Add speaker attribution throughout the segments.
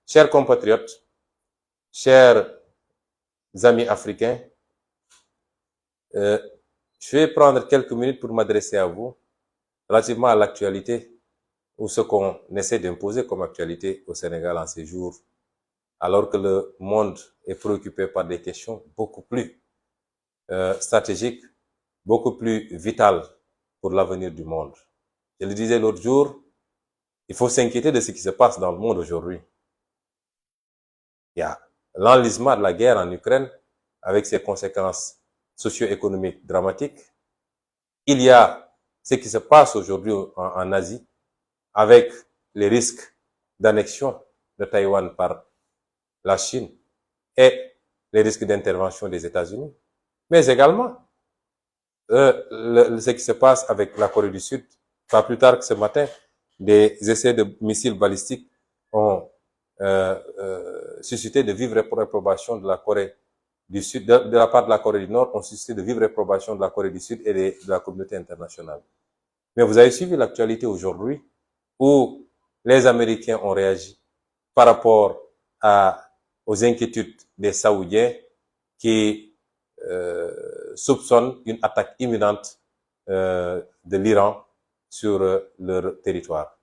Speaker 1: Chers compatriotes, chers amis africains, je vais prendre quelques minutes pour m'adresser à vous relativement à l'actualité ou ce qu'on essaie d'imposer comme actualité au Sénégal en ces jours, alors que le monde est préoccupé par des questions beaucoup plus stratégiques, beaucoup plus vitales pour l'avenir du monde. Je le disais l'autre jour, il faut s'inquiéter de ce qui se passe dans le monde aujourd'hui. Il y a l'enlisement de la guerre en Ukraine avec ses conséquences socio-économiques dramatiques. Il y a ce qui se passe aujourd'hui en Asie avec les risques d'annexion de Taïwan par la Chine et les risques d'intervention des États-Unis. Mais également, ce qui se passe avec la Corée du Sud. Pas plus tard que ce matin, des essais de missiles balistiques ont suscité de vives réprobations de la Corée du Sud, de la part de la Corée du Nord, ont suscité de vives réprobations de la Corée du Sud et de la communauté internationale. Mais vous avez suivi l'actualité aujourd'hui où les Américains ont réagi par rapport aux inquiétudes des Saoudiens qui soupçonnent une attaque imminente de l'Iran sur leur territoire.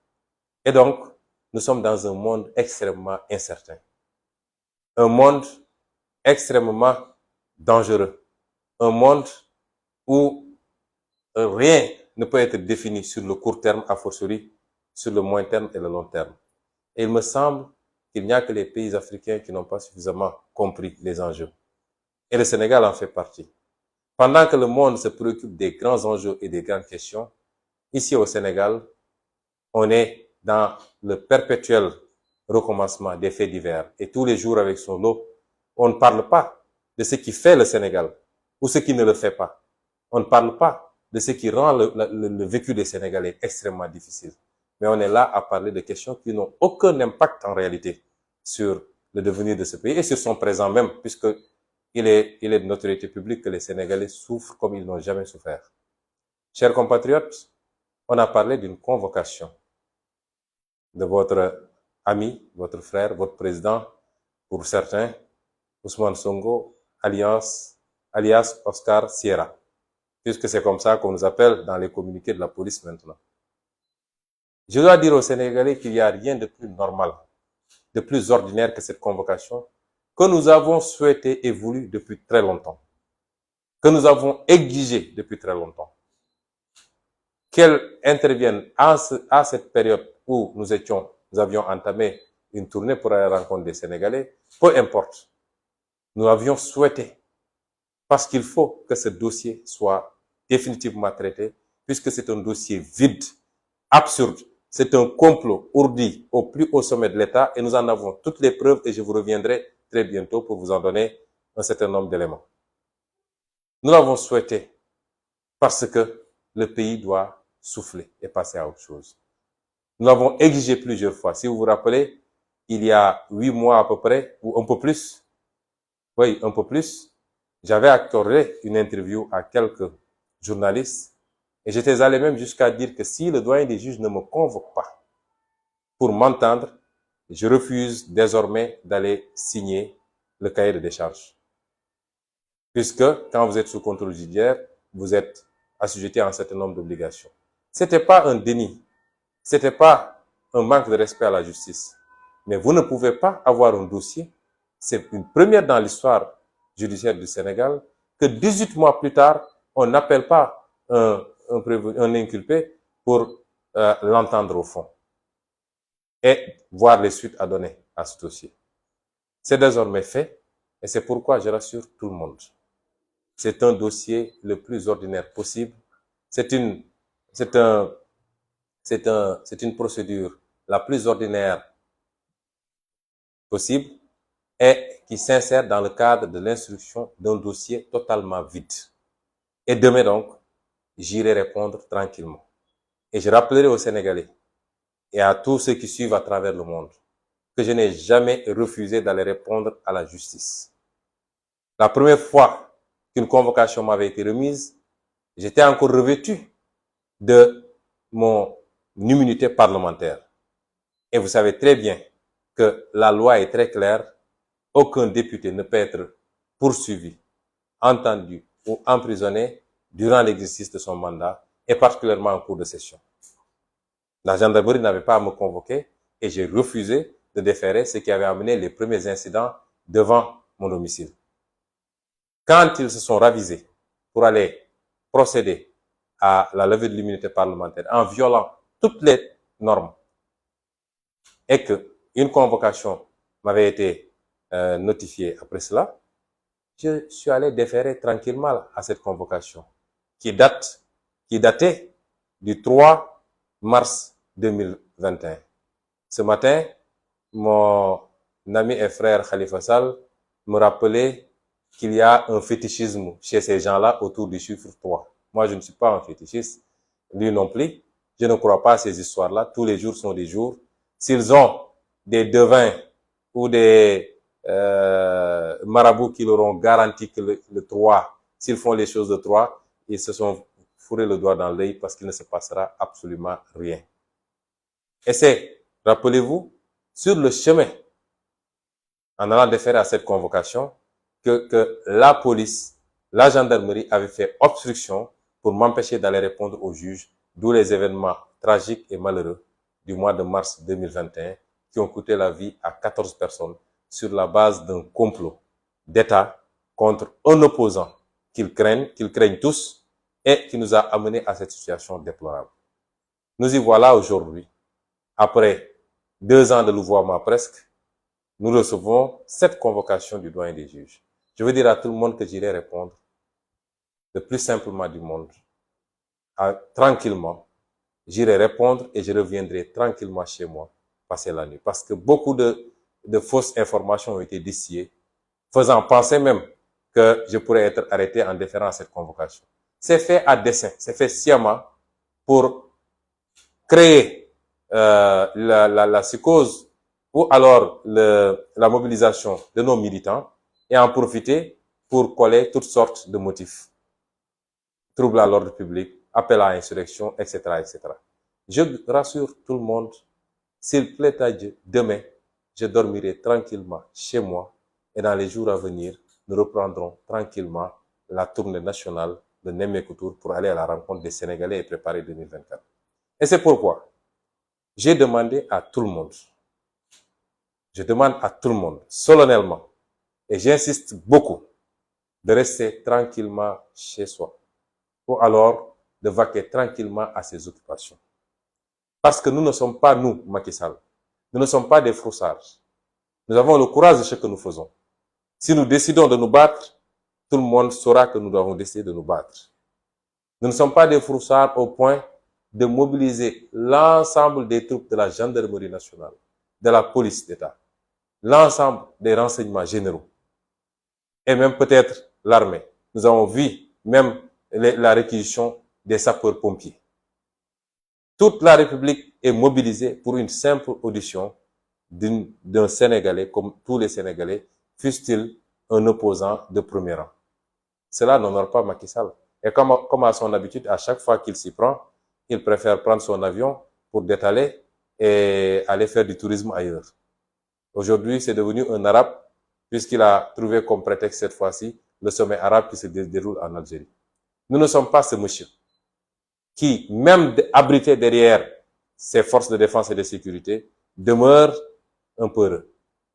Speaker 1: Et donc, nous sommes dans un monde extrêmement incertain. Un monde extrêmement dangereux. Un monde où rien ne peut être défini sur le court terme, a fortiori sur le moyen terme et le long terme. Et il me semble qu'il n'y a que les pays africains qui n'ont pas suffisamment compris les enjeux. Et le Sénégal en fait partie. Pendant que le monde se préoccupe des grands enjeux et des grandes questions, ici au Sénégal, on est dans le perpétuel recommencement des faits divers. Et tous les jours avec son lot, on ne parle pas de ce qui fait le Sénégal ou ce qui ne le fait pas. On ne parle pas de ce qui rend le vécu des Sénégalais extrêmement difficile. Mais on est là à parler de questions qui n'ont aucun impact en réalité sur le devenir de ce pays et sur son présent même, puisque il est de notoriété publique que les Sénégalais souffrent comme ils n'ont jamais souffert. Chers compatriotes, on a parlé d'une convocation de votre ami, votre frère, votre président, pour certains, Ousmane Sonko, alias Oscar Sierra, puisque c'est comme ça qu'on nous appelle dans les communiqués de la police maintenant. Je dois dire aux Sénégalais qu'il n'y a rien de plus normal, de plus ordinaire que cette convocation, que nous avons souhaité et voulu depuis très longtemps, que nous avons exigé depuis très longtemps, qu'elle intervienne à cette période où nous avions entamé une tournée pour aller à la rencontre des Sénégalais, peu importe. Nous avions souhaité, parce qu'il faut que ce dossier soit définitivement traité, puisque c'est un dossier vide, absurde. C'est un complot ourdi au plus haut sommet de l'État et nous en avons toutes les preuves et je vous reviendrai très bientôt pour vous en donner un certain nombre d'éléments. Nous l'avons souhaité parce que le pays doit souffler et passer à autre chose. Nous l'avons exigé plusieurs fois. Si vous vous rappelez, il y a 8 mois à peu près, ou un peu plus, oui, un peu plus, j'avais accordé une interview à quelques journalistes et j'étais allé même jusqu'à dire que si le doyen des juges ne me convoque pas pour m'entendre, je refuse désormais d'aller signer le cahier de décharge. Puisque quand vous êtes sous contrôle judiciaire, vous êtes assujetti à un certain nombre d'obligations. C'était pas un déni, c'était pas un manque de respect à la justice. Mais vous ne pouvez pas avoir un dossier, c'est une première dans l'histoire judiciaire du Sénégal, que 18 mois plus tard, on n'appelle pas un inculpé pour l'entendre au fond et voir les suites à donner à ce dossier. C'est désormais fait et c'est pourquoi je rassure tout le monde. C'est un dossier le plus ordinaire possible. C'est une procédure la plus ordinaire possible et qui s'insère dans le cadre de l'instruction d'un dossier totalement vide. Et demain donc, j'irai répondre tranquillement. Et je rappellerai aux Sénégalais et à tous ceux qui suivent à travers le monde que je n'ai jamais refusé d'aller répondre à la justice. La première fois qu'une convocation m'avait été remise, j'étais encore revêtu de mon immunité parlementaire. Et vous savez très bien que la loi est très claire. Aucun député ne peut être poursuivi, entendu ou emprisonné durant l'exercice de son mandat, et particulièrement en cours de session. La gendarmerie n'avait pas à me convoquer et j'ai refusé de déférer, ce qui avait amené les premiers incidents devant mon domicile. Quand ils se sont ravisés pour aller procéder à la levée de l'immunité parlementaire en violant toutes les normes et que une convocation m'avait été notifiée après cela, je suis allé déférer tranquillement à cette convocation qui datait du 3 mars 2021. Ce matin, mon ami et frère Khalifa Sall me rappelait qu'il y a un fétichisme chez ces gens-là autour du chiffre 3. Moi, je ne suis pas un fétichiste, lui non plus. Je ne crois pas à ces histoires-là. Tous les jours sont des jours. S'ils ont des devins ou des marabouts qui leur ont garanti que le 3, s'ils font les choses de 3, ils se sont fourrés le doigt dans l'œil parce qu'il ne se passera absolument rien. Et c'est, rappelez-vous, sur le chemin, en allant déférer à cette convocation, que la police, la gendarmerie avait fait obstruction pour m'empêcher d'aller répondre au juge, d'où les événements tragiques et malheureux du mois de mars 2021 qui ont coûté la vie à 14 personnes sur la base d'un complot d'État contre un opposant qu'ils craignent tous et qui nous a amenés à cette situation déplorable. Nous y voilà aujourd'hui, après 2 ans de louvoiement presque, nous recevons cette convocation du doyen des juges. Je veux dire à tout le monde que j'irai répondre le plus simplement du monde, tranquillement. J'irai répondre et je reviendrai tranquillement chez moi passer la nuit. Parce que beaucoup de fausses informations ont été distillées, faisant penser même que je pourrais être arrêté en déférant à cette convocation. C'est fait à dessein, c'est fait sciemment pour créer la psychose ou alors la mobilisation de nos militants et en profiter pour coller toutes sortes de motifs. Trouble à l'ordre public, appel à insurrection, etc., etc. Je rassure tout le monde, s'il plaît à Dieu, demain, je dormirai tranquillement chez moi et dans les jours à venir, nous reprendrons tranquillement la tournée nationale de Nemmekou Tour pour aller à la rencontre des Sénégalais et préparer 2024. Et c'est pourquoi j'ai demandé à tout le monde, je demande à tout le monde, solennellement, et j'insiste beaucoup, de rester tranquillement chez soi, ou alors de vaquer tranquillement à ses occupations. Parce que nous ne sommes pas, nous, Macky Sall, nous ne sommes pas des froussards. Nous avons le courage de ce que nous faisons. Si nous décidons de nous battre, tout le monde saura que nous avons décidé de nous battre. Nous ne sommes pas des froussards au point de mobiliser l'ensemble des troupes de la gendarmerie nationale, de la police d'État, l'ensemble des renseignements généraux, et même peut-être l'armée. Nous avons vu même la réquisition des sapeurs-pompiers. Toute la République est mobilisée pour une simple audition d'un Sénégalais, comme tous les Sénégalais, fût-il un opposant de premier rang. Cela n'honore pas Macky Sall. Et comme à son habitude, à chaque fois qu'il s'y prend, il préfère prendre son avion pour détaler et aller faire du tourisme ailleurs. Aujourd'hui, c'est devenu un arabe, puisqu'il a trouvé comme prétexte cette fois-ci le sommet arabe qui se déroule en Algérie. Nous ne sommes pas ce monsieur qui, même abrité derrière ses forces de défense et de sécurité, demeure un peureux.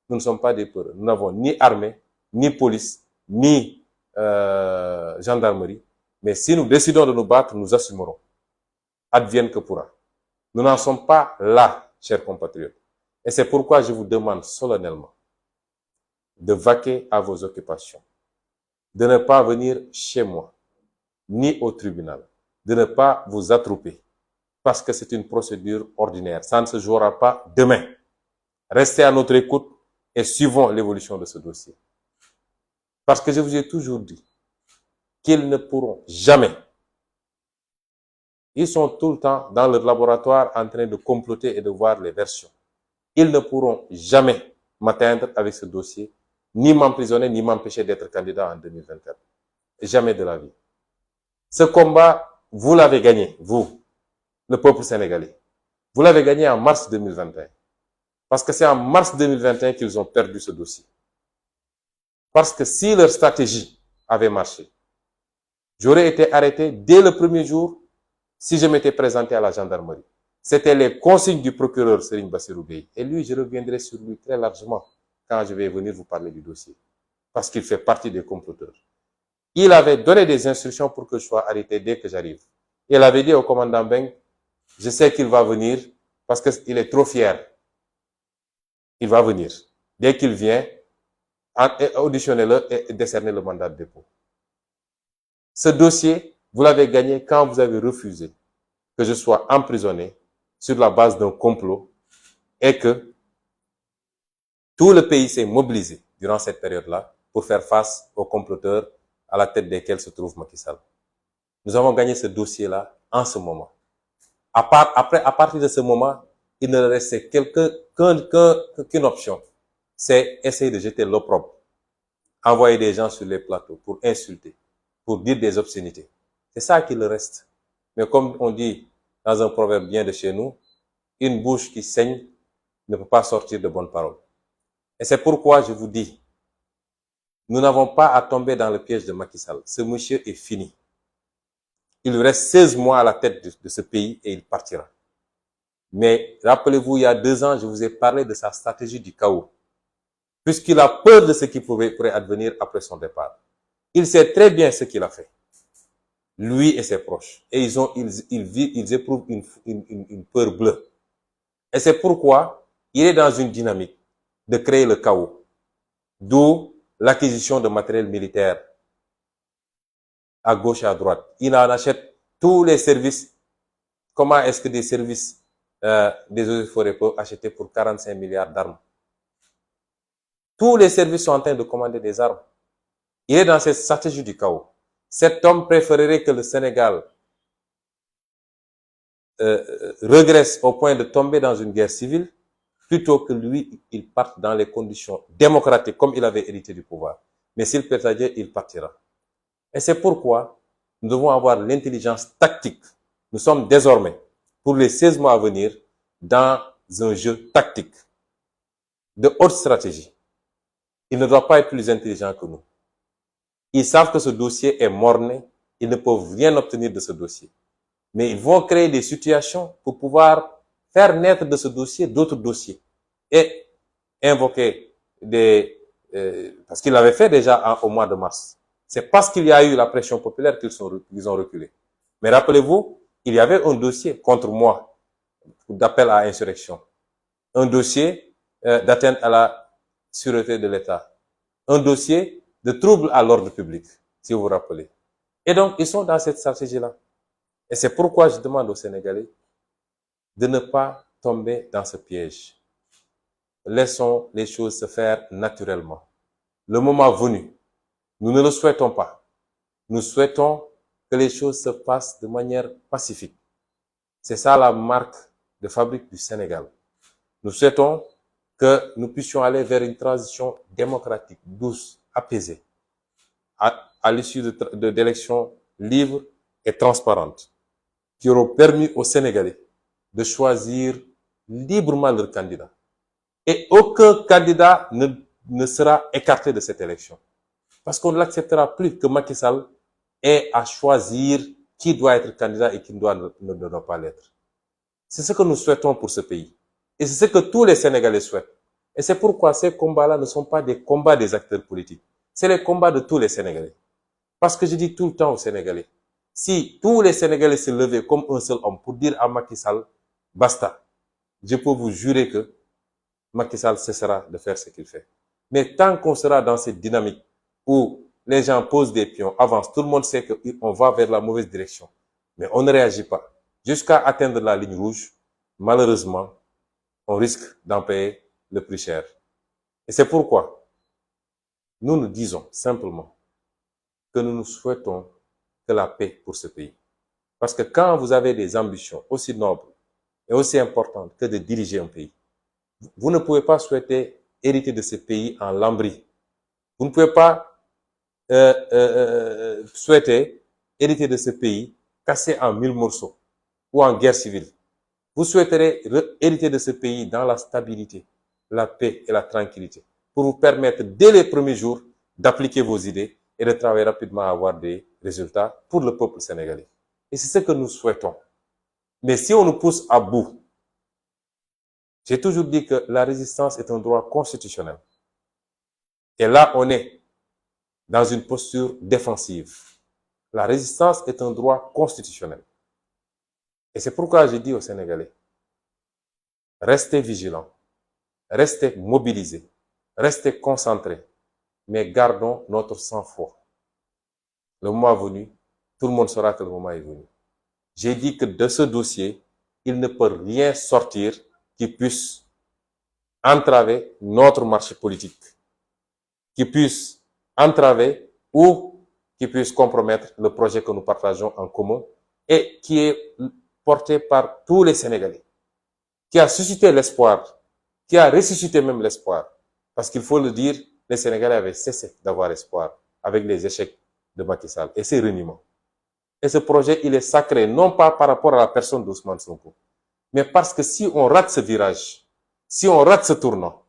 Speaker 1: Nous ne sommes pas des peureux. Nous n'avons ni armée, ni police, ni gendarmerie. Mais si nous décidons de nous battre, nous assumerons. Advienne que pourra. Nous n'en sommes pas là, chers compatriotes. Et c'est pourquoi je vous demande solennellement de vaquer à vos occupations, de ne pas venir chez moi, ni au tribunal, de ne pas vous attrouper, parce que c'est une procédure ordinaire. Ça ne se jouera pas demain. Restez à notre écoute et suivons l'évolution de ce dossier. Parce que je vous ai toujours dit qu'ils ne pourront jamais, ils sont tout le temps dans leur laboratoire en train de comploter et de voir les versions. Ils ne pourront jamais m'atteindre avec ce dossier, ni m'emprisonner, ni m'empêcher d'être candidat en 2024. Jamais de la vie. Ce combat, vous l'avez gagné, vous, le peuple sénégalais. Vous l'avez gagné en mars 2021. Parce que c'est en mars 2021 qu'ils ont perdu ce dossier. Parce que si leur stratégie avait marché, j'aurais été arrêté dès le premier jour si je m'étais présenté à la gendarmerie. C'était les consignes du procureur Serigne Bassirou Gueye. Et lui, je reviendrai sur lui très largement quand je vais venir vous parler du dossier. Parce qu'il fait partie des comploteurs. Il avait donné des instructions pour que je sois arrêté dès que j'arrive. Il avait dit au commandant Beng, je sais qu'il va venir parce qu'il est trop fier. Il va venir. Dès qu'il vient, auditionnez-le et décernez le mandat de dépôt. Ce dossier, vous l'avez gagné quand vous avez refusé que je sois emprisonné sur la base d'un complot et que tout le pays s'est mobilisé durant cette période-là pour faire face aux comploteurs à la tête desquels se trouve Macky Sall. Nous avons gagné ce dossier-là en ce moment. À partir de ce moment, il ne restait qu'une option. C'est essayer de jeter l'opprobre. Envoyer des gens sur les plateaux pour insulter, pour dire des obscénités. C'est ça qu'il reste. Mais comme on dit dans un proverbe bien de chez nous, une bouche qui saigne ne peut pas sortir de bonnes paroles. Et c'est pourquoi je vous dis, nous n'avons pas à tomber dans le piège de Macky Sall. Ce monsieur est fini. Il lui reste 16 mois à la tête de ce pays et il partira. Mais rappelez-vous, il y a 2 ans, je vous ai parlé de sa stratégie du chaos. Puisqu'il a peur de ce qui pourrait advenir après son départ. Il sait très bien ce qu'il a fait. Lui et ses proches. Et ils éprouvent une peur bleue. Et c'est pourquoi il est dans une dynamique de créer le chaos. D'où l'acquisition de matériel militaire à gauche et à droite. Il en achète tous les services. Comment est-ce que des services des eaux et forêts peuvent acheter pour 45 milliards d'armes? Tous les services sont en train de commander des armes. Il est dans cette stratégie du chaos. Cet homme préférerait que le Sénégal regresse au point de tomber dans une guerre civile plutôt que lui, il parte dans les conditions démocratiques comme il avait hérité du pouvoir. Mais s'il peut à Dieu, il partira. Et c'est pourquoi nous devons avoir l'intelligence tactique. Nous sommes désormais, pour les 16 mois à venir, dans un jeu tactique de haute stratégie. Il ne doit pas être plus intelligent que nous. Ils savent que ce dossier est mort-né. Ils ne peuvent rien obtenir de ce dossier. Mais ils vont créer des situations pour pouvoir faire naître de ce dossier d'autres dossiers. Et invoquer parce qu'ils l'avaient fait déjà au mois de mars. C'est parce qu'il y a eu la pression populaire qu'ils ont reculé. Mais rappelez-vous, il y avait un dossier contre moi d'appel à insurrection. Un dossier d'atteinte à la sûreté de l'État. Un dossier de trouble à l'ordre public, si vous vous rappelez. Et donc, ils sont dans cette stratégie-là. Et c'est pourquoi je demande aux Sénégalais de ne pas tomber dans ce piège. Laissons les choses se faire naturellement. Le moment venu, nous ne le souhaitons pas. Nous souhaitons que les choses se passent de manière pacifique. C'est ça la marque de fabrique du Sénégal. Nous souhaitons que nous puissions aller vers une transition démocratique, douce, apaisée, à l'issue d'élections libres et transparentes, qui auront permis aux Sénégalais de choisir librement leur candidat. Et aucun candidat ne sera écarté de cette élection. Parce qu'on ne l'acceptera plus que Macky Sall ait à choisir qui doit être candidat et qui ne doit pas l'être. C'est ce que nous souhaitons pour ce pays. Et c'est ce que tous les Sénégalais souhaitent. Et c'est pourquoi ces combats-là ne sont pas des combats des acteurs politiques. C'est les combats de tous les Sénégalais. Parce que je dis tout le temps aux Sénégalais, si tous les Sénégalais se levaient comme un seul homme pour dire à Macky Sall, basta, je peux vous jurer que Macky Sall cessera de faire ce qu'il fait. Mais tant qu'on sera dans cette dynamique où les gens posent des pions, avancent, tout le monde sait qu'on va vers la mauvaise direction, mais on ne réagit pas, jusqu'à atteindre la ligne rouge, malheureusement, on risque d'en payer le plus cher. Et c'est pourquoi nous nous disons simplement que nous nous souhaitons que la paix pour ce pays. Parce que quand vous avez des ambitions aussi nobles et aussi importantes que de diriger un pays, vous ne pouvez pas souhaiter hériter de ce pays en lambris. Vous ne pouvez pas souhaiter hériter de ce pays cassé en 1000 morceaux ou en guerre civile. Vous souhaiterez hériter de ce pays dans la stabilité, la paix et la tranquillité, pour vous permettre dès les premiers jours d'appliquer vos idées et de travailler rapidement à avoir des résultats pour le peuple sénégalais. Et c'est ce que nous souhaitons. Mais si on nous pousse à bout, j'ai toujours dit que la résistance est un droit constitutionnel. Et là, on est dans une posture défensive. La résistance est un droit constitutionnel. Et c'est pourquoi je dis aux Sénégalais, restez vigilants, restez mobilisés, restez concentrés, mais gardons notre sang-froid. Le moment venu, tout le monde saura que le moment est venu. J'ai dit que de ce dossier, il ne peut rien sortir qui puisse entraver notre marché politique, qui puisse entraver ou qui puisse compromettre le projet que nous partageons en commun et qui est porté par tous les Sénégalais, qui a suscité l'espoir, qui a ressuscité même l'espoir. Parce qu'il faut le dire, les Sénégalais avaient cessé d'avoir espoir avec les échecs de Macky Sall et ses reniements. Et ce projet, il est sacré, non pas par rapport à la personne d'Ousmane Sonko, mais parce que si on rate ce virage, si on rate ce tournant,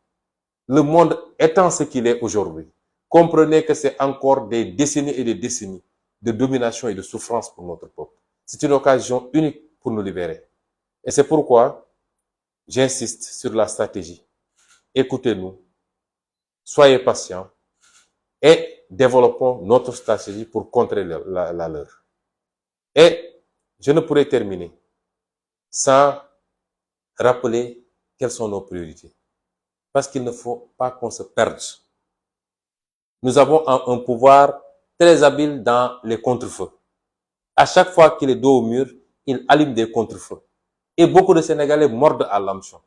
Speaker 1: le monde étant ce qu'il est aujourd'hui, comprenez que c'est encore des décennies et des décennies de domination et de souffrance pour notre peuple. C'est une occasion unique pour nous libérer. Et c'est pourquoi j'insiste sur la stratégie. Écoutez-nous, soyez patients et développons notre stratégie pour contrer la leur. Et je ne pourrais terminer sans rappeler quelles sont nos priorités. Parce qu'il ne faut pas qu'on se perde. Nous avons un pouvoir très habile dans les contre-feux. À chaque fois qu'il est dos au mur, il allume des contre-feux. Et beaucoup de Sénégalais mordent à l'hameçon.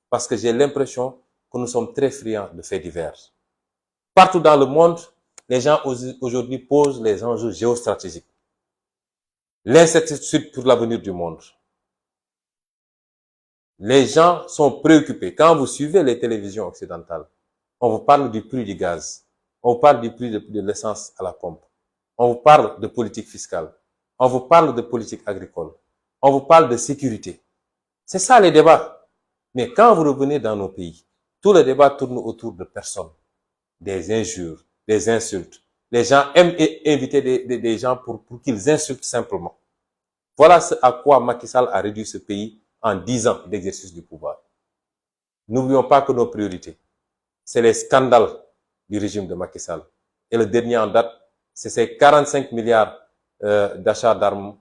Speaker 1: Parce que j'ai l'impression que nous sommes très friands de faits divers. Partout dans le monde, les gens aujourd'hui posent les enjeux géostratégiques. L'incertitude pour l'avenir du monde. Les gens sont préoccupés. Quand vous suivez les télévisions occidentales, on vous parle du prix du gaz. On vous parle du prix de l'essence à la pompe. On vous parle de politique fiscale. On vous parle de politique agricole. On vous parle de sécurité. C'est ça les débats. Mais quand vous revenez dans nos pays, tout le débat tourne autour de personnes. Des injures, des insultes. Les gens aiment inviter des gens pour qu'ils insultent simplement. Voilà ce à quoi Macky Sall a réduit ce pays en 10 ans d'exercice du pouvoir. N'oublions pas que nos priorités, c'est les scandales du régime de Macky Sall. Et le dernier en date, c'est ces 45 milliards d'achats d'armes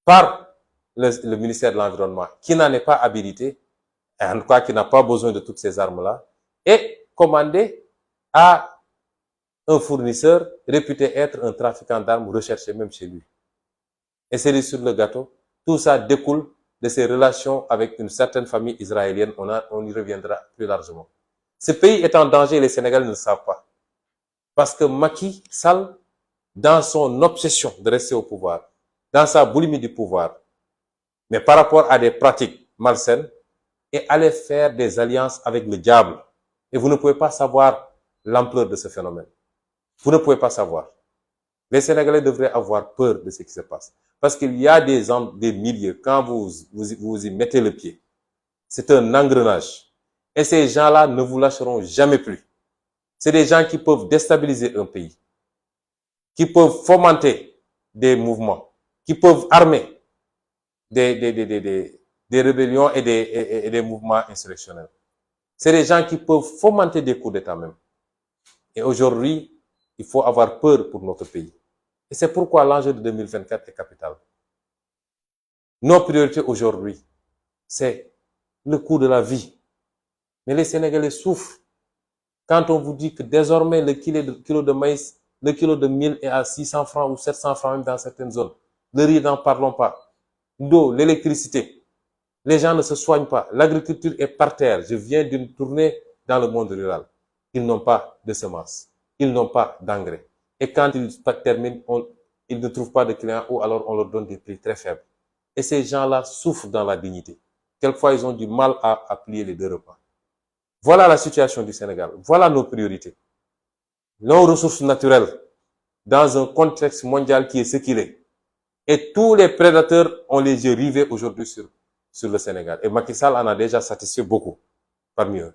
Speaker 1: par le ministère de l'Environnement, qui n'en est pas habilité, et en tout cas qui n'a pas besoin de toutes ces armes-là, et commandé à un fournisseur réputé être un trafiquant d'armes recherché même chez lui. Et c'est sur le gâteau, tout ça découle de ses relations avec une certaine famille israélienne. On y reviendra plus largement. Ce pays est en danger et les Sénégalais ne le savent pas. Parce que Macky Sall, dans son obsession de rester au pouvoir, dans sa boulimie du pouvoir, mais par rapport à des pratiques malsaines, est allé faire des alliances avec le diable. Et vous ne pouvez pas savoir l'ampleur de ce phénomène. Vous ne pouvez pas savoir. Les Sénégalais devraient avoir peur de ce qui se passe. Parce qu'il y a des milieux, quand vous y mettez le pied, c'est un engrenage. Et ces gens-là ne vous lâcheront jamais plus. C'est des gens qui peuvent déstabiliser un pays, qui peuvent fomenter des mouvements, qui peuvent armer des rébellions et des mouvements insurrectionnels. C'est des gens qui peuvent fomenter des coups d'État même. Et aujourd'hui, il faut avoir peur pour notre pays. Et c'est pourquoi l'enjeu de 2024 est capital. Nos priorités aujourd'hui, c'est le coût de la vie. Mais les Sénégalais souffrent. Quand on vous dit que désormais le kilo de maïs, le kilo de mil est à 600 francs ou 700 francs même dans certaines zones. Le riz, n'en parlons pas. L'eau, l'électricité. Les gens ne se soignent pas. L'agriculture est par terre. Je viens d'une tournée dans le monde rural. Ils n'ont pas de semences. Ils n'ont pas d'engrais. Et quand ils terminent, ils ne trouvent pas de clients ou alors on leur donne des prix très faibles. Et ces gens-là souffrent dans la dignité. Quelquefois, ils ont du mal à plier les 2 repas. Voilà la situation du Sénégal. Voilà nos priorités. Nos ressources naturelles dans un contexte mondial qui est ce qu'il est. Et tous les prédateurs ont les yeux rivés aujourd'hui sur le Sénégal. Et Macky Sall en a déjà satisfait beaucoup parmi eux.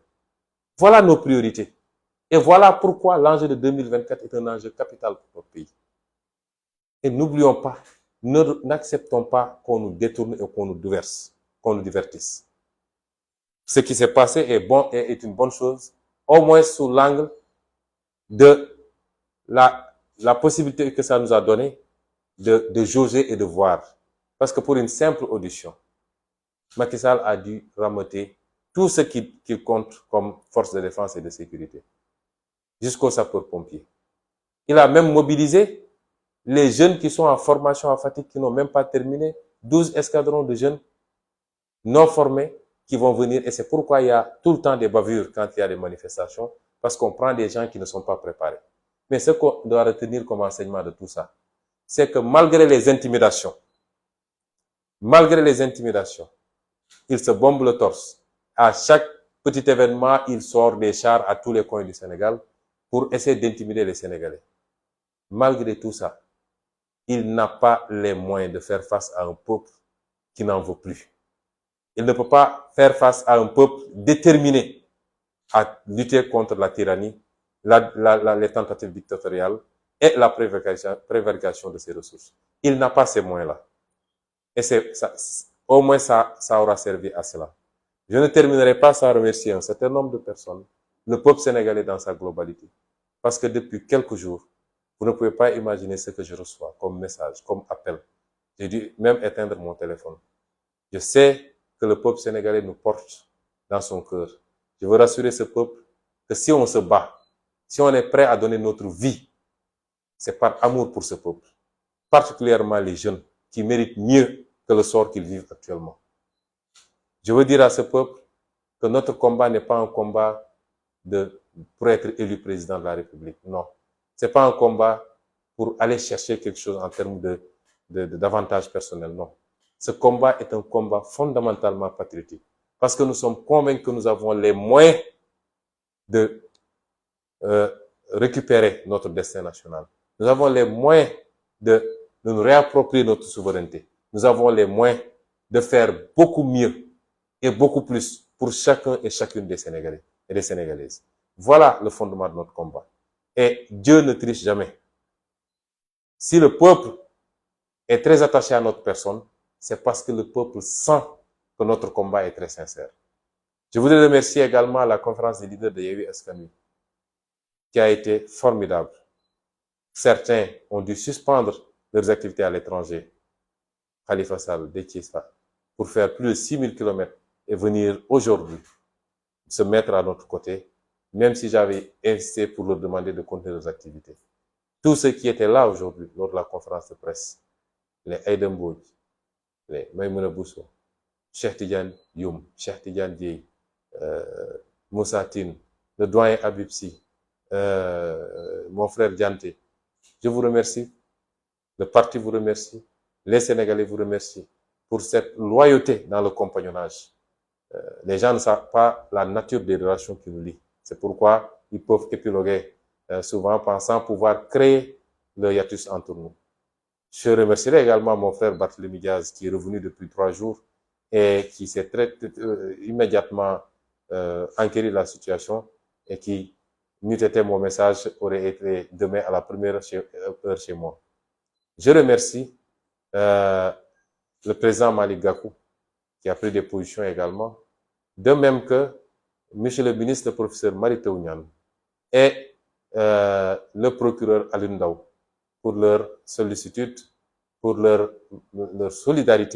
Speaker 1: Voilà nos priorités. Et voilà pourquoi l'enjeu de 2024 est un enjeu capital pour notre pays. Et n'oublions pas, n'acceptons pas qu'on nous détourne et qu'on nous divertisse. Ce qui s'est passé est une bonne chose, au moins sous l'angle de la possibilité que ça nous a donné de jauger et de voir. Parce que pour une simple audition, Macky Sall a dû rameuter tout ce qu'il compte comme force de défense et de sécurité, jusqu'aux sapeurs-pompiers. Il a même mobilisé les jeunes qui sont en formation à Fatick, qui n'ont même pas terminé, 12 escadrons de jeunes non formés qui vont venir. Et c'est pourquoi il y a tout le temps des bavures quand il y a des manifestations, parce qu'on prend des gens qui ne sont pas préparés. Mais ce qu'on doit retenir comme enseignement de tout ça, c'est que malgré les intimidations, il se bombe le torse. À chaque petit événement, il sort des chars à tous les coins du Sénégal pour essayer d'intimider les Sénégalais. Malgré tout ça, il n'a pas les moyens de faire face à un peuple qui n'en veut plus. Il ne peut pas faire face à un peuple déterminé à lutter contre la tyrannie, les tentatives dictatoriales et la prévarication de ses ressources. Il n'a pas ces moyens-là. Et au moins ça aura servi à cela. Je ne terminerai pas sans remercier un certain nombre de personnes, le peuple sénégalais dans sa globalité. Parce que depuis quelques jours, vous ne pouvez pas imaginer ce que je reçois comme message, comme appel. J'ai dû même éteindre mon téléphone. Je sais que le peuple sénégalais nous porte dans son cœur. Je veux rassurer ce peuple que si on se bat, si on est prêt à donner notre vie, c'est par amour pour ce peuple. Particulièrement les jeunes qui méritent mieux que le sort qu'ils vivent actuellement. Je veux dire à ce peuple que notre combat n'est pas un combat pour être élu président de la République. Non. C'est pas un combat pour aller chercher quelque chose en termes d'avantages personnels. Non. Ce combat est un combat fondamentalement patriotique. Parce que nous sommes convaincus que nous avons les moyens de récupérer notre destin national. Nous avons les moyens de nous réapproprier notre souveraineté. Nous avons les moyens de faire beaucoup mieux et beaucoup plus pour chacun et chacune des Sénégalais et des Sénégalaises. Voilà le fondement de notre combat. Et Dieu ne triche jamais. Si le peuple est très attaché à notre personne, c'est parce que le peuple sent que notre combat est très sincère. Je voudrais remercier également la conférence des leaders de Yewwi Askan Wi, qui a été formidable. Certains ont dû suspendre leurs activités à l'étranger, Khalifa Sall, Déthié Fall, pour faire plus de 6000 km et venir aujourd'hui se mettre à notre côté, même si j'avais insisté pour leur demander de continuer leurs activités. Tous ceux qui étaient là aujourd'hui, lors de la conférence de presse, les Aïda Mbodj, les Maïmouna Bousso, Cheikh Tidiane Youm, Cheikh Tidiane Dièye, Moussa Tine, le doyen Habib Sy, mon frère Dianté, je vous remercie, le parti vous remercie, les Sénégalais vous remercient pour cette loyauté dans le compagnonnage. Les gens ne savent pas la nature des relations qui nous lient. C'est pourquoi ils peuvent épiloguer souvent pensant pouvoir créer le hiatus entre nous. Je remercierai également mon frère Barthélémy Diaz qui est revenu depuis 3 jours et qui s'est immédiatement enquéri de la situation et qui, n'eût été mon message, aurait été demain à la première heure chez moi. Je remercie le président Malick Gakou qui a pris des positions également, de même que monsieur le ministre, le professeur Mary Teuw Niane et le procureur Alioune Ndao pour leur sollicitude, pour leur solidarité